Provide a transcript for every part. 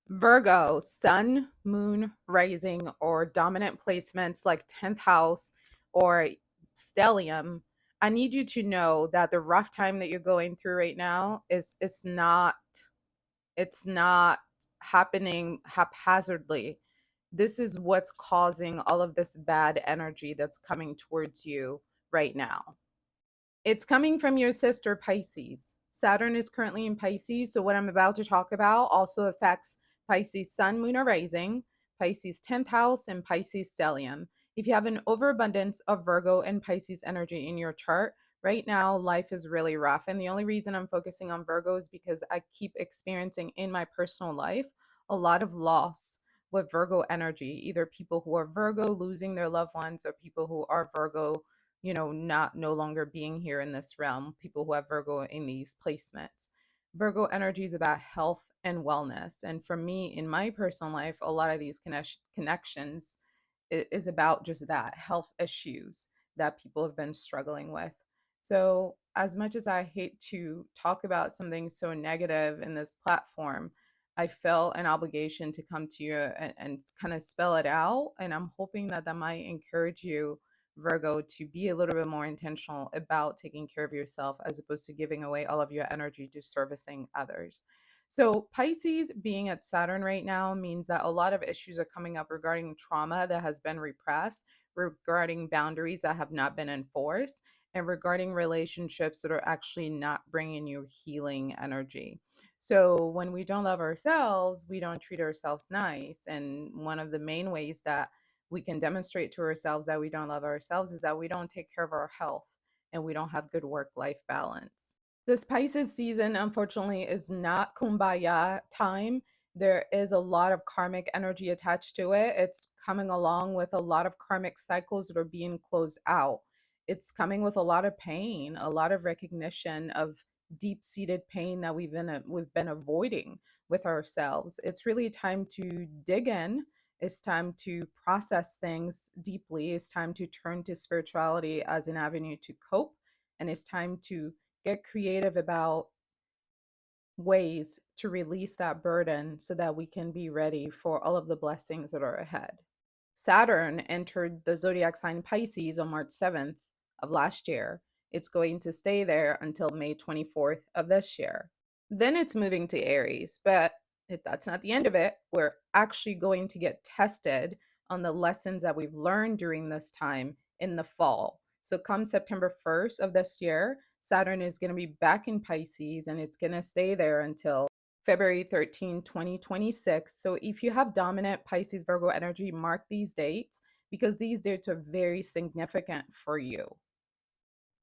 Virgo, sun, moon, rising, or dominant placements like 10th house or stellium. I need you to know that the rough time that you're going through right now is it's not happening haphazardly. This is what's causing all of this bad energy that's coming towards you right now. It's coming from your sister Pisces. Saturn is currently in Pisces, so what I'm about to talk about also affects Pisces sun, moon, or rising, Pisces 10th house, and Pisces stellium. If you have an overabundance of Virgo and Pisces energy in your chart, right now life is really rough. And the only reason I'm focusing on Virgo is because I keep experiencing in my personal life a lot of loss with Virgo energy, either people who are Virgo losing their loved ones or people who are Virgo, not no longer being here in this realm, people who have Virgo in these placements. Virgo energy is about health and wellness. And for me, in my personal life, a lot of these connections is about just that health issues that people have been struggling with. So, as much as I hate to talk about something so negative in this platform, I felt an obligation to come to you and kind of spell it out. And I'm hoping that that might encourage you, Virgo, to be a little bit more intentional about taking care of yourself as opposed to giving away all of your energy to servicing others. So, Pisces being at Saturn right now means that a lot of issues are coming up regarding trauma that has been repressed, regarding boundaries that have not been enforced, and regarding relationships that are actually not bringing you healing energy. So, when we don't love ourselves, we don't treat ourselves nice. And one of the main ways that we can demonstrate to ourselves that we don't love ourselves is that we don't take care of our health and we don't have good work life balance. This Pisces season, unfortunately, is not kumbaya time. There is a lot of karmic energy attached to it. It's coming along with a lot of karmic cycles that are being closed out. It's coming with a lot of pain, a lot of recognition of deep-seated pain that we've been avoiding with ourselves. It's really time to dig in. It's time to process things deeply. It's time to turn to spirituality as an avenue to cope, and it's time to get creative about ways to release that burden so that we can be ready for all of the blessings that are ahead. Saturn entered the zodiac sign Pisces on March 7th of last year. It's going to stay there until May 24th of this year. Then it's moving to Aries, but that's not the end of it. We're actually going to get tested on the lessons that we've learned during this time in the fall. So, come September 1st of this year, Saturn is going to be back in Pisces and it's going to stay there until February 13, 2026. So if you have dominant Pisces Virgo energy, mark these dates because these dates are very significant for you.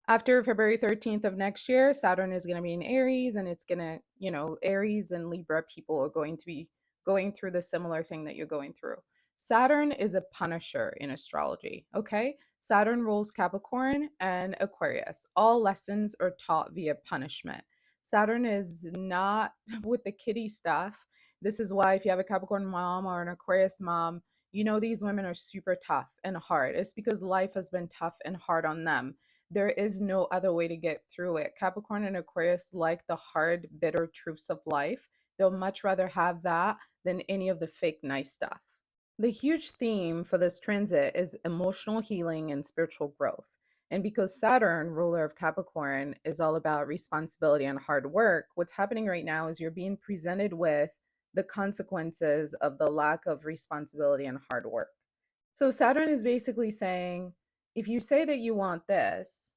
After February 13th of next year, Saturn is going to be in Aries and it's going to, Aries and Libra people are going to be going through the similar thing that you're going through. Saturn is a punisher in astrology, okay? Saturn rules Capricorn and Aquarius. All lessons are taught via punishment. Saturn is not with the kiddie stuff. This is why if you have a Capricorn mom or an Aquarius mom, these women are super tough and hard. It's because life has been tough and hard on them. There is no other way to get through it. Capricorn and Aquarius like the hard, bitter truths of life. They'll much rather have that than any of the fake nice stuff. The huge theme for this transit is emotional healing and spiritual growth. And because Saturn, ruler of Capricorn, is all about responsibility and hard work, what's happening right now is you're being presented with the consequences of the lack of responsibility and hard work. So Saturn is basically saying, if you say that you want this,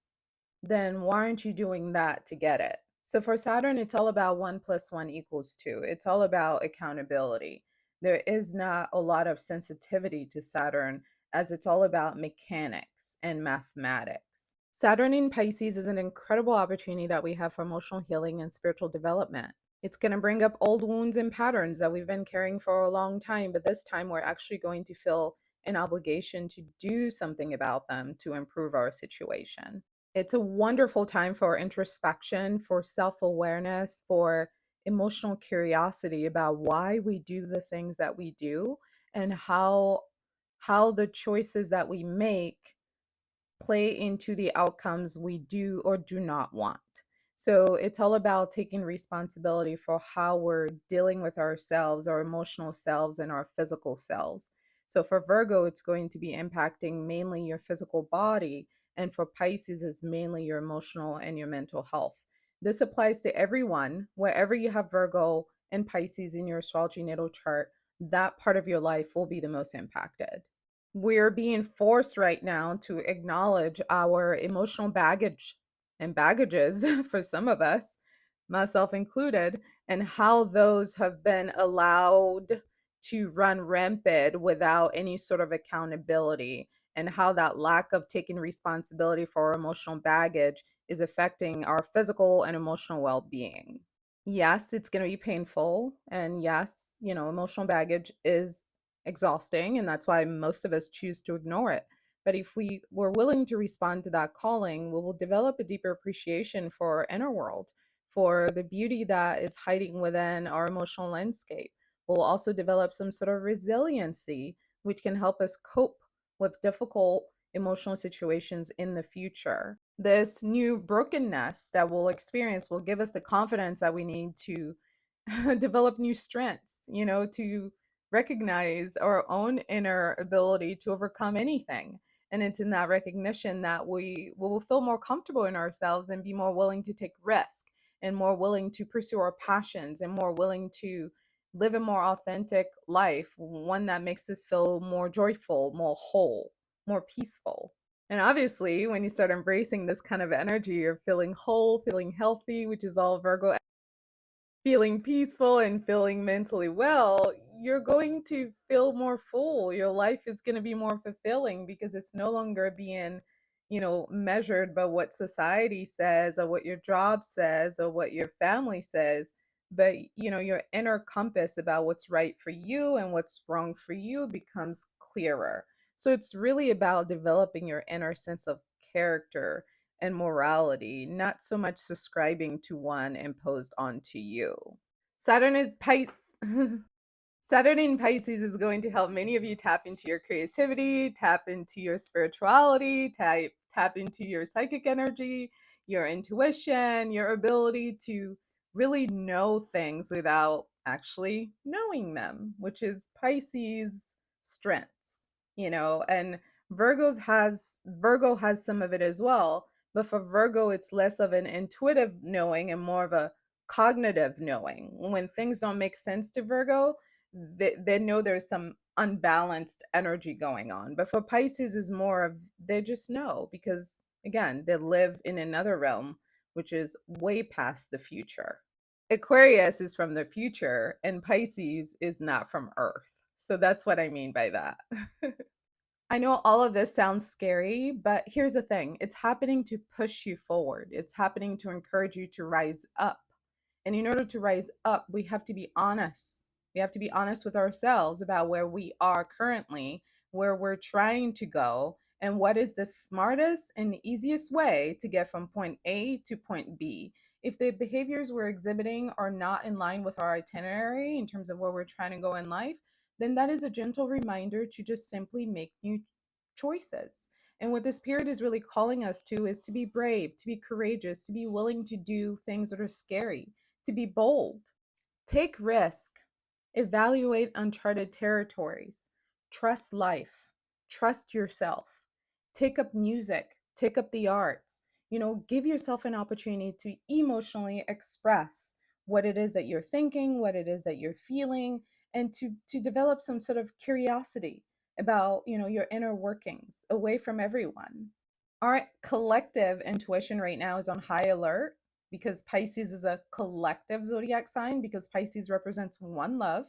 then why aren't you doing that to get it? So for Saturn, it's all about 1 + 1 = 2. It's all about accountability. There is not a lot of sensitivity to Saturn as it's all about mechanics and mathematics. Saturn in Pisces is an incredible opportunity that we have for emotional healing and spiritual development. It's going to bring up old wounds and patterns that we've been carrying for a long time, but this time we're actually going to feel an obligation to do something about them to improve our situation. It's a wonderful time for introspection, for self-awareness, for emotional curiosity about why we do the things that we do and how the choices that we make play into the outcomes we do or do not want. So it's all about taking responsibility for how we're dealing with ourselves, our emotional selves, and our physical selves. So for Virgo, it's going to be impacting mainly your physical body. And for Pisces, is mainly your emotional and your mental health. This applies to everyone, wherever you have Virgo and Pisces in your astrology natal chart, that part of your life will be the most impacted. We're being forced right now to acknowledge our emotional baggage and baggages for some of us, myself included, and how those have been allowed to run rampant without any sort of accountability, and how that lack of taking responsibility for our emotional baggage is affecting our physical and emotional well being. Yes, it's going to be painful. And yes, emotional baggage is exhausting. And that's why most of us choose to ignore it. But if we were willing to respond to that calling, we will develop a deeper appreciation for our inner world, for the beauty that is hiding within our emotional landscape. We'll also develop some sort of resiliency, which can help us cope with difficult emotional situations in the future. This new brokenness that we'll experience will give us the confidence that we need to develop new strengths, to recognize our own inner ability to overcome anything. And it's in that recognition that we will feel more comfortable in ourselves and be more willing to take risk and more willing to pursue our passions and more willing to live a more authentic life, one that makes us feel more joyful, more whole, more peaceful. And obviously, when you start embracing this kind of energy, you're feeling whole, feeling healthy, which is all Virgo, feeling peaceful and feeling mentally well, you're going to feel more full. Your life is going to be more fulfilling because it's no longer being, measured by what society says or what your job says or what your family says. But, your inner compass about what's right for you and what's wrong for you becomes clearer. So it's really about developing your inner sense of character and morality, not so much subscribing to one imposed onto you. Saturn is Pisces. Saturn in Pisces is going to help many of you tap into your creativity, tap into your spirituality, tap into your psychic energy, your intuition, your ability to really know things without actually knowing them, which is Pisces' strengths, and Virgo has some of it as well, but for Virgo it's less of an intuitive knowing and more of a cognitive knowing. When things don't make sense to Virgo, they know there's some unbalanced energy going on. But for Pisces is more of they just know because again, they live in another realm which is way past the future. Aquarius is from the future and Pisces is not from Earth. So that's what I mean by that. I know all of this sounds scary, but here's the thing, it's happening to push you forward. It's happening to encourage you to rise up. And in order to rise up, we have to be honest. We have to be honest with ourselves about where we are currently, where we're trying to go, and what is the smartest and easiest way to get from point A to point B. If the behaviors we're exhibiting are not in line with our itinerary in terms of where we're trying to go in life, then that is a gentle reminder to just simply make new choices. And what this period is really calling us to is to be brave, to be courageous, to be willing to do things that are scary, to be bold. Take risk, evaluate uncharted territories, trust life, trust yourself, take up music, take up the arts. Give yourself an opportunity to emotionally express what it is that you're thinking, what it is that you're feeling, and to develop some sort of curiosity about, your inner workings away from everyone. Our collective intuition right now is on high alert because Pisces is a collective zodiac sign, because Pisces represents one love,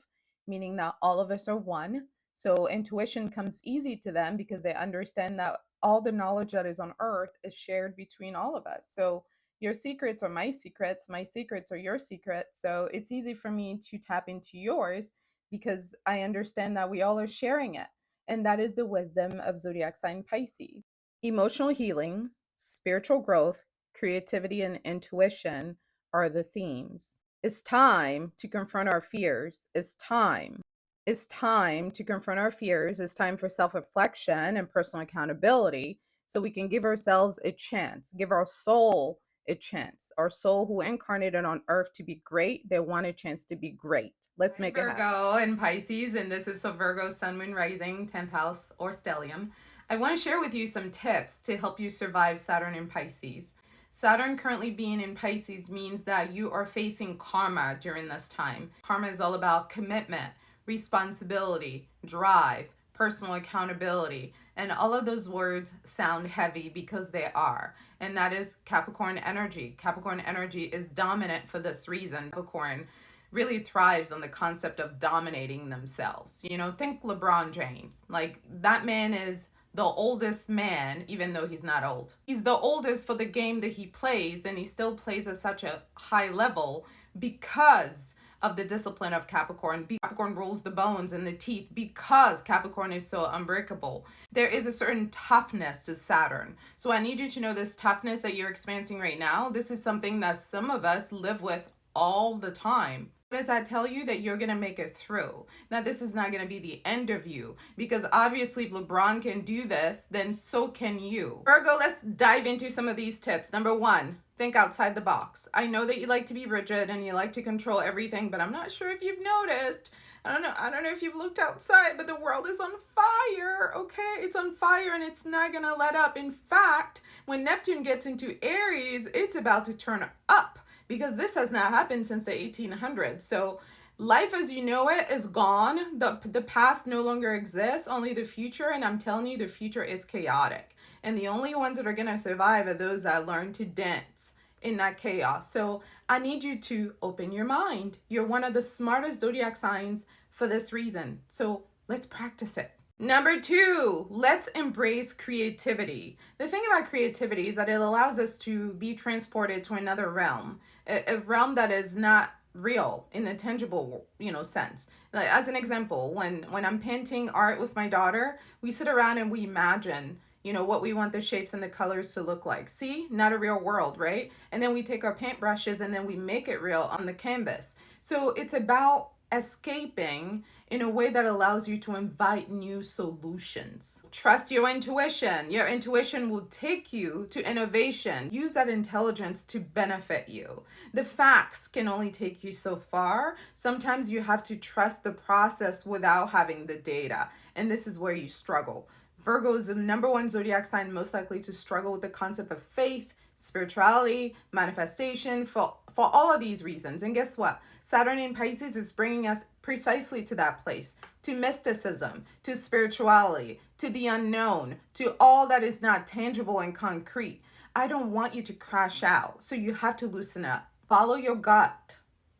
meaning that all of us are one. So intuition comes easy to them because they understand that all the knowledge that is on earth is shared between all of us. So your secrets are my secrets are your secrets. So it's easy for me to tap into yours because I understand that we all are sharing it. And that is the wisdom of zodiac sign Pisces. Emotional healing, spiritual growth, creativity, and intuition are the themes. It's time to confront our fears. It's time. It's time to confront our fears. It's time for self reflection and personal accountability so we can give ourselves a chance, give our soul a chance. Our soul who incarnated on earth to be great, they want a chance to be great. Let's make it happen. Virgo and Pisces, and this is a Virgo Sun, Moon, Rising, 10th house, or stellium. I want to share with you some tips to help you survive Saturn in Pisces. Saturn currently being in Pisces means that you are facing karma during this time. Karma is all about commitment, responsibility, drive, personal accountability, and all of those words sound heavy because they are. And that is Capricorn energy. Capricorn energy is dominant for this reason. Capricorn really thrives on the concept of dominating themselves. You know, think LeBron James. Like, that man is the oldest man, even though he's not old. He's the oldest for the game that he plays, and he still plays at such a high level because of the discipline of Capricorn. Capricorn rules the bones and the teeth because Capricorn is so unbreakable. There is a certain toughness to Saturn. So I need you to know this toughness that you're experiencing right now. This is something that some of us live with all the time. What does that tell you? That you're going to make it through. Now, this is not going to be the end of you, because obviously if LeBron can do this, then so can you. Virgo, let's dive into some of these tips. Number one, think outside the box. I know that you like to be rigid and you like to control everything, but I'm not sure if you've noticed. I don't know if you've looked outside, but the world is on fire, okay? It's on fire and it's not going to let up. In fact, when Neptune gets into Aries, it's about to turn up, because this has not happened since the 1800s. So life as you know it is gone. The past no longer exists, only the future. And I'm telling you, the future is chaotic. And the only ones that are going to survive are those that learn to dance in that chaos. So I need you to open your mind. You're one of the smartest zodiac signs for this reason. So let's practice it. Number two, let's embrace creativity. The thing about creativity is that it allows us to be transported to another realm, a realm that is not real in the tangible, sense. Like, as an example, when I'm painting art with my daughter, we sit around and we imagine, what we want the shapes and the colors to look like. See, not a real world, right? And then we take our paint brushes and then we make it real on the canvas. So it's about escaping in a way that allows you to invite new solutions. Trust your intuition. Your intuition will take you to innovation. Use that intelligence to benefit you. The facts can only take you so far. Sometimes you have to trust the process without having the data. And this is where you struggle. Virgo is the number one zodiac sign most likely to struggle with the concept of faith, spirituality, manifestation, for all of these reasons. And guess what? Saturn in Pisces is bringing us precisely to that place, to mysticism, to spirituality, to the unknown, to all that is not tangible and concrete. I don't want you to crash out, so you have to loosen up. Follow your gut.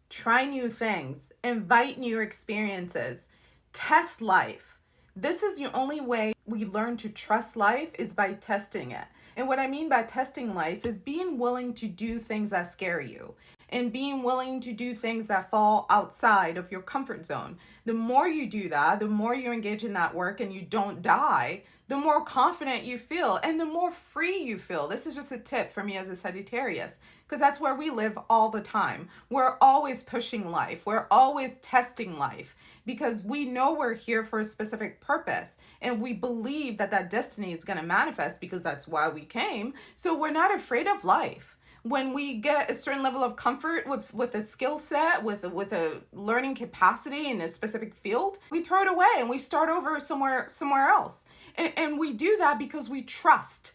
Try new things. Invite new experiences. Test life. This is the only way we learn to trust life, is by testing it. And what I mean by testing life is being willing to do things that scare you and being willing to do things that fall outside of your comfort zone. The more you do that, the more you engage in that work and you don't die, the more confident you feel and the more free you feel. This is just a tip for me as a Sagittarius, because that's where we live all the time. We're always pushing life. We're always testing life because we know we're here for a specific purpose and we believe that that destiny is going to manifest because that's why we came. So we're not afraid of life. When we get a certain level of comfort with a skill set, with a learning capacity in a specific field, we throw it away and we start over somewhere else. And we do that because we trust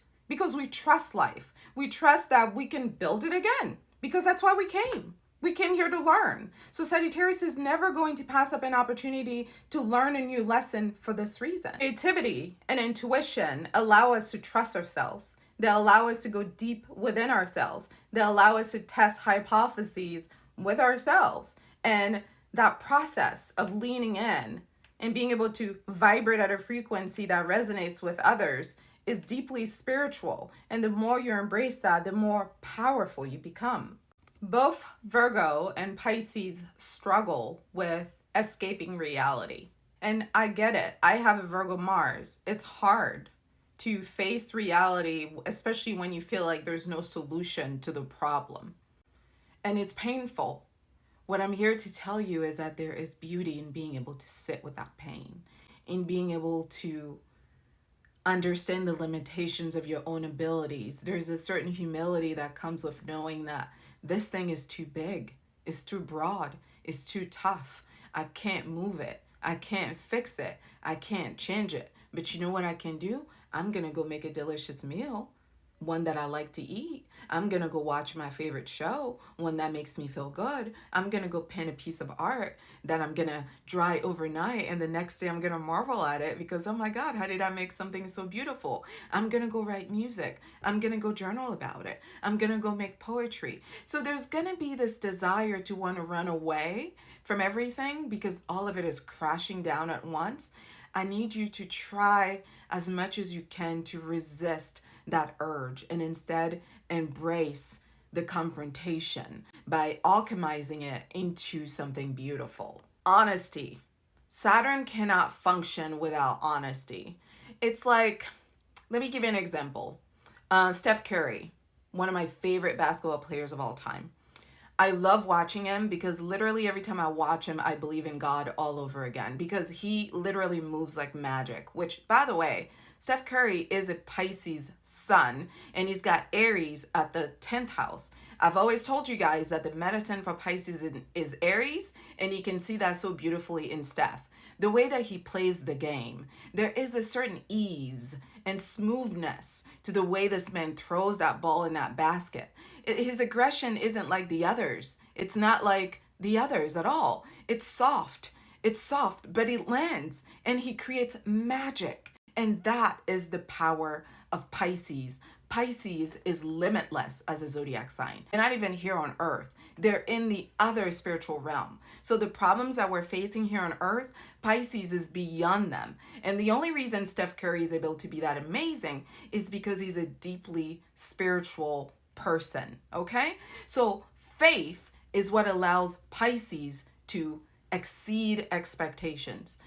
life. We trust that we can build it again because that's why we came. We came here to learn. So Sagittarius is never going to pass up an opportunity to learn a new lesson for this reason. Creativity and intuition allow us to trust ourselves. They allow us to go deep within ourselves. They allow us to test hypotheses with ourselves. And that process of leaning in and being able to vibrate at a frequency that resonates with others is deeply spiritual. And the more you embrace that, the more powerful you become. Both Virgo and Pisces struggle with escaping reality. And I get it. I have a Virgo Mars. It's hard to face reality, especially when you feel like there's no solution to the problem. And it's painful. What I'm here to tell you is that there is beauty in being able to sit with that pain, in being able to understand the limitations of your own abilities. There's a certain humility that comes with knowing that this thing is too big, it's too broad, it's too tough. I can't move it. I can't fix it. I can't change it. But you know what I can do? I'm going to go make a delicious meal, one that I like to eat. I'm going to go watch my favorite show, one that makes me feel good. I'm going to go pen a piece of art that I'm going to dry overnight. And the next day I'm going to marvel at it because, oh my God, how did I make something so beautiful? I'm going to go write music. I'm going to go journal about it. I'm going to go make poetry. So there's going to be this desire to want to run away from everything because all of it is crashing down at once. I need you to try as much as you can to resist that urge and instead embrace the confrontation by alchemizing it into something beautiful. Honesty. Saturn cannot function without honesty. It's like, let me give you an example. Steph Curry, one of my favorite basketball players of all time. I love watching him because literally every time I watch him, I believe in God all over again because he literally moves like magic, which, by the way, Steph Curry is a Pisces sun and he's got Aries at the 10th house. I've always told you guys that the medicine for Pisces is Aries, and you can see that so beautifully in Steph. The way that he plays the game, there is a certain ease and smoothness to the way this man throws that ball in that basket. His aggression isn't like the others. It's not like the others at all. It's soft. It's soft, but it lands and he creates magic. And that is the power of Pisces. Pisces is limitless as a zodiac sign. They're not even here on Earth. They're in the other spiritual realm. So the problems that we're facing here on Earth, Pisces is beyond them. And the only reason Steph Curry is able to be that amazing is because he's a deeply spiritual person, okay? So faith is what allows Pisces to exceed expectations.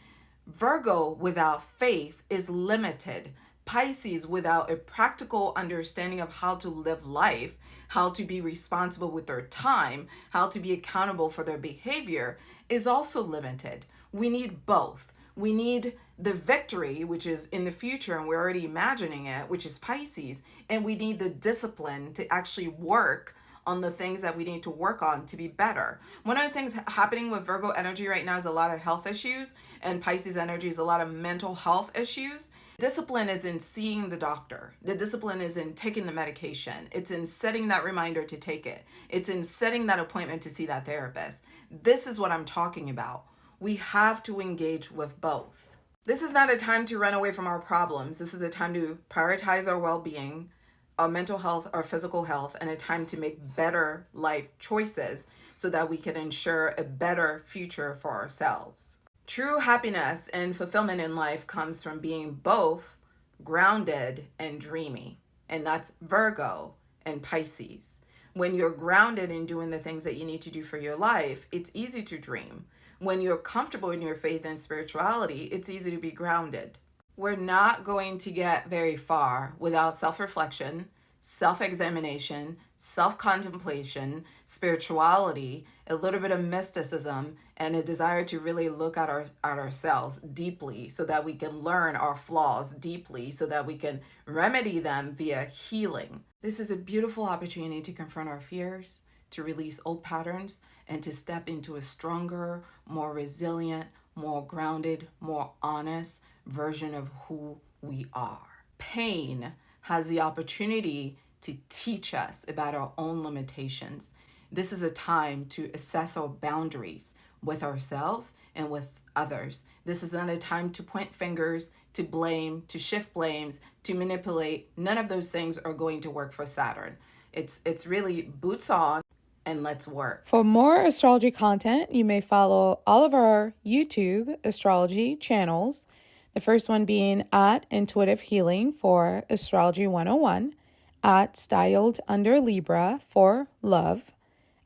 Virgo without faith is limited. Pisces without a practical understanding of how to live life, how to be responsible with their time, how to be accountable for their behavior is also limited. We need both. We need the victory, which is in the future, and we're already imagining it, which is Pisces, and we need the discipline to actually work on the things that we need to work on to be better. One of the things happening with Virgo energy right now is a lot of health issues, and Pisces energy is a lot of mental health issues. Discipline is in seeing the doctor. The discipline is in taking the medication. It's in setting that reminder to take it. It's in setting that appointment to see that therapist. This is what I'm talking about. We have to engage with both. This is not a time to run away from our problems. This is a time to prioritize our well-being, our mental health, our physical health, and a time to make better life choices so that we can ensure a better future for ourselves. True happiness and fulfillment in life comes from being both grounded and dreamy, and that's Virgo and Pisces. When you're grounded in doing the things that you need to do for your life, it's easy to dream. When you're comfortable in your faith and spirituality, it's easy to be grounded. We're not going to get very far without self-reflection, self-examination, self-contemplation, spirituality, a little bit of mysticism, and a desire to really look at ourselves deeply so that we can learn our flaws deeply so that we can remedy them via healing. This is a beautiful opportunity to confront our fears, to release old patterns, and to step into a stronger, more resilient, more grounded, more honest version of who we are. Pain has the opportunity to teach us about our own limitations. This is a time to assess our boundaries with ourselves and with others. This is not a time to point fingers, to blame, to shift blames, to manipulate. None of those things are going to work for Saturn. It's really boots on and let's work. For more astrology content, you may follow all of our YouTube astrology channels. The first one being at Ntuitive Healing for Astrology 101, at Styled Under Libra for Love,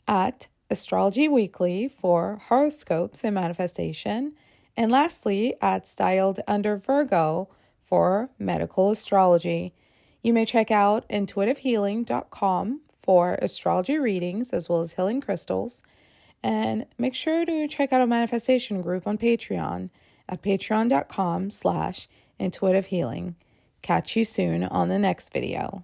at Astrology Weekly for horoscopes and manifestation, and lastly, at Styled Under Virgo for medical astrology. You may check out intuitivehealing.com for astrology readings as well as healing crystals, and make sure to check out our manifestation group on Patreon at patreon.com/intuitivehealing. Catch you soon on the next video.